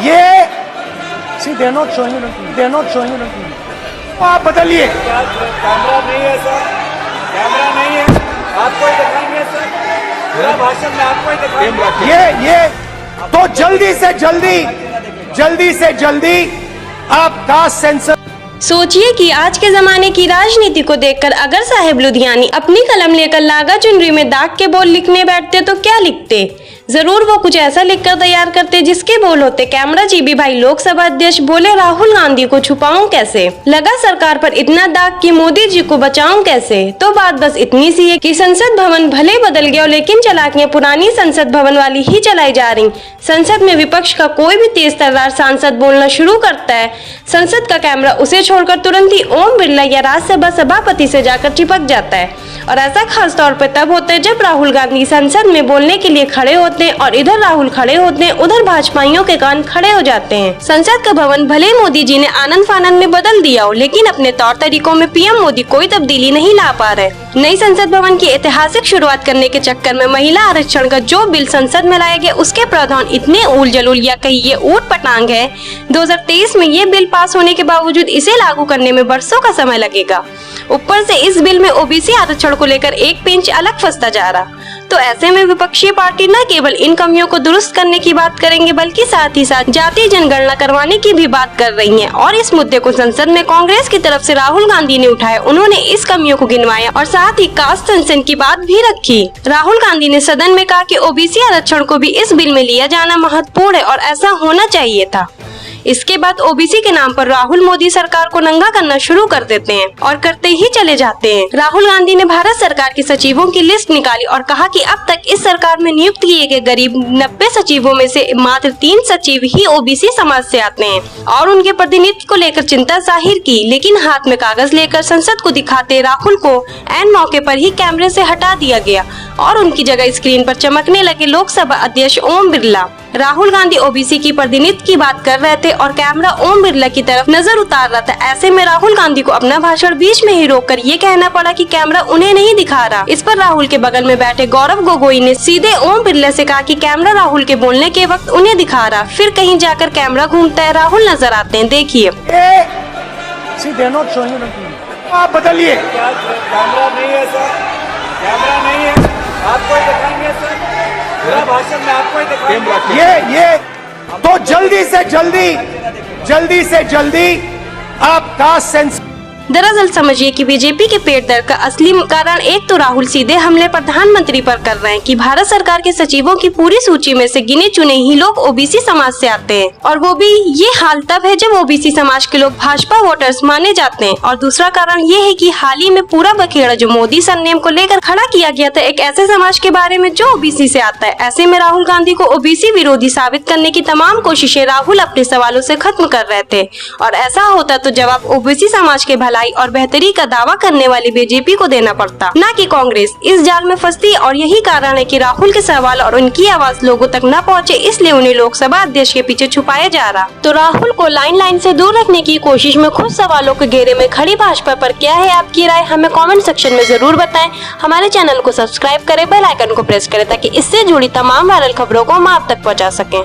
ये आप बदलिए। कैमरा नहीं है सर, कैमरा नहीं है, आपको ही दिखाएंगे सर, पूरा भाषण में आपको ही दिखाएंगे। ये तो जल्दी से जल्दी आप कास्ट सेंसर। सोचिए कि आज के जमाने की राजनीति को देखकर अगर साहेब लुधियानी अपनी कलम लेकर लागा चुनरी में दाग के बोल लिखने बैठते तो क्या लिखते? जरूर वो कुछ ऐसा लिखकर तैयार करते जिसके बोल होते, कैमरा जीबी भाई लोकसभा अध्यक्ष बोले राहुल गांधी को छुपाऊं कैसे, लगा सरकार पर इतना दाग कि मोदी जी को बचाऊं कैसे। तो बात बस इतनी सी है कि संसद भवन भले बदल गया लेकिन चालाकियां पुरानी संसद भवन वाली ही चलाई जा रही। संसद में विपक्ष का कोई भी तेज तर्रार सांसद बोलना शुरू करता है, संसद का कैमरा उसे छोड़कर तुरंत ही ओम बिरला या राज्यसभा सभापति से जाकर चिपक जाता है। और ऐसा खास तौर पर तब होता है जब राहुल गांधी संसद में बोलने के लिए खड़े होते हैं और इधर राहुल खड़े होते हैं, उधर भाजपाइयों के कान खड़े हो जाते हैं। संसद का भवन भले मोदी जी ने आनंद फानंद में बदल दिया हो, लेकिन अपने तौर तरीकों में पीएम मोदी कोई तब्दीली नहीं ला पा रहे। नई संसद भवन की ऐतिहासिक शुरुआत करने के चक्कर में महिला आरक्षण का जो बिल संसद में लाया गया उसके प्रावधान इतने ऊल जलूल या कहिए ऊट पटांग है। 2023 में ये बिल पास होने के बावजूद इसे लागू करने में बरसों का समय लगेगा। ऊपर से इस बिल में ओबीसी आरक्षण को लेकर एक पेंच अलग फंसता जा रहा। तो ऐसे में विपक्षी पार्टी न केवल इन कमियों को दुरुस्त करने की बात करेंगे बल्कि साथ ही साथ जातीय जनगणना करवाने की भी बात कर रही हैं। और इस मुद्दे को संसद में कांग्रेस की तरफ से राहुल गांधी ने उठाया, उन्होंने इस कमियों को गिनवाया और साथ ही कास्ट सेंसन की बात भी रखी। राहुल गांधी ने सदन में कहा कि ओबीसी आरक्षण को भी इस बिल में लिया जाना महत्वपूर्ण है और ऐसा होना चाहिए था। इसके बाद ओबीसी के नाम पर राहुल मोदी सरकार को नंगा करना शुरू कर देते हैं और करते ही चले जाते हैं। राहुल गांधी ने भारत सरकार के सचिवों की लिस्ट निकाली और कहा कि अब तक इस सरकार में नियुक्त किए गए करीब 90 सचिवों में से मात्र 3 सचिव ही ओबीसी समाज से आते हैं और उनके प्रतिनिधित्व को लेकर चिंता जाहिर की। लेकिन हाथ में कागज लेकर संसद को दिखाते राहुल को ऐन मौके पर ही कैमरे से हटा दिया गया और उनकी जगह स्क्रीन पर चमकने लगे लोकसभा अध्यक्ष ओम बिरला। राहुल गांधी ओबीसी की प्रतिनिधित्व की बात कर रहे थे और कैमरा ओम बिरला की तरफ नजर उतार रहा था। ऐसे में राहुल गांधी को अपना भाषण बीच में ही रोककर ये कहना पड़ा कि कैमरा उन्हें नहीं दिखा रहा। इस पर राहुल के बगल में बैठे गौरव गोगोई ने सीधे ओम बिरला से कहा कि कैमरा राहुल के बोलने के वक्त उन्हें दिखा रहा। फिर कहीं जाकर कैमरा घूमता है, राहुल नजर आते हैं। देखिए आप बदलिए। कैमरा नहीं है सर, कैमरा नहीं है, आपको ही दिखाएंगे सर, पूरा भाषण में आपको ही दिखाएंगे। ये तो जल्दी से जल्दी आप कास्ट सेंसर। दरअसल समझिए कि बीजेपी के पेट दर्द का असली कारण एक तो राहुल सीधे हमले प्रधानमंत्री पर कर रहे हैं कि भारत सरकार के सचिवों की पूरी सूची में से गिने चुने ही लोग ओबीसी समाज से आते हैं और वो भी ये हाल तब है जब ओबीसी समाज के लोग भाजपा वोटर्स माने जाते हैं। और दूसरा कारण ये है कि हाल ही में पूरा बखेड़ा जो मोदी सरनेम को लेकर खड़ा किया गया था एक ऐसे समाज के बारे में जो ओबीसी से आता है। ऐसे में राहुल गांधी को ओबीसी विरोधी साबित करने की तमाम कोशिशें राहुल अपने सवालों से खत्म कर रहे थे और ऐसा होता तो जवाब ओबीसी समाज के भलाई और बेहतरी का दावा करने वाली बीजेपी को देना पड़ता, न कि कांग्रेस इस जाल में फंसती। और यही कारण है कि राहुल के सवाल और उनकी आवाज लोगों तक न पहुंचे, इसलिए उन्हें लोकसभा अध्यक्ष के पीछे छुपाया जा रहा। तो राहुल को लाइन से दूर रखने की कोशिश में खुद सवालों के घेरे में खड़ी भाजपा पर क्या है आपकी राय, हमें कमेंट सेक्शन में जरूर बताएं। हमारे चैनल को सब्सक्राइब करें, बेल आइकन को प्रेस करें ताकि इससे जुड़ी तमाम वायरल खबरों को हम आप तक पहुँचा सकें।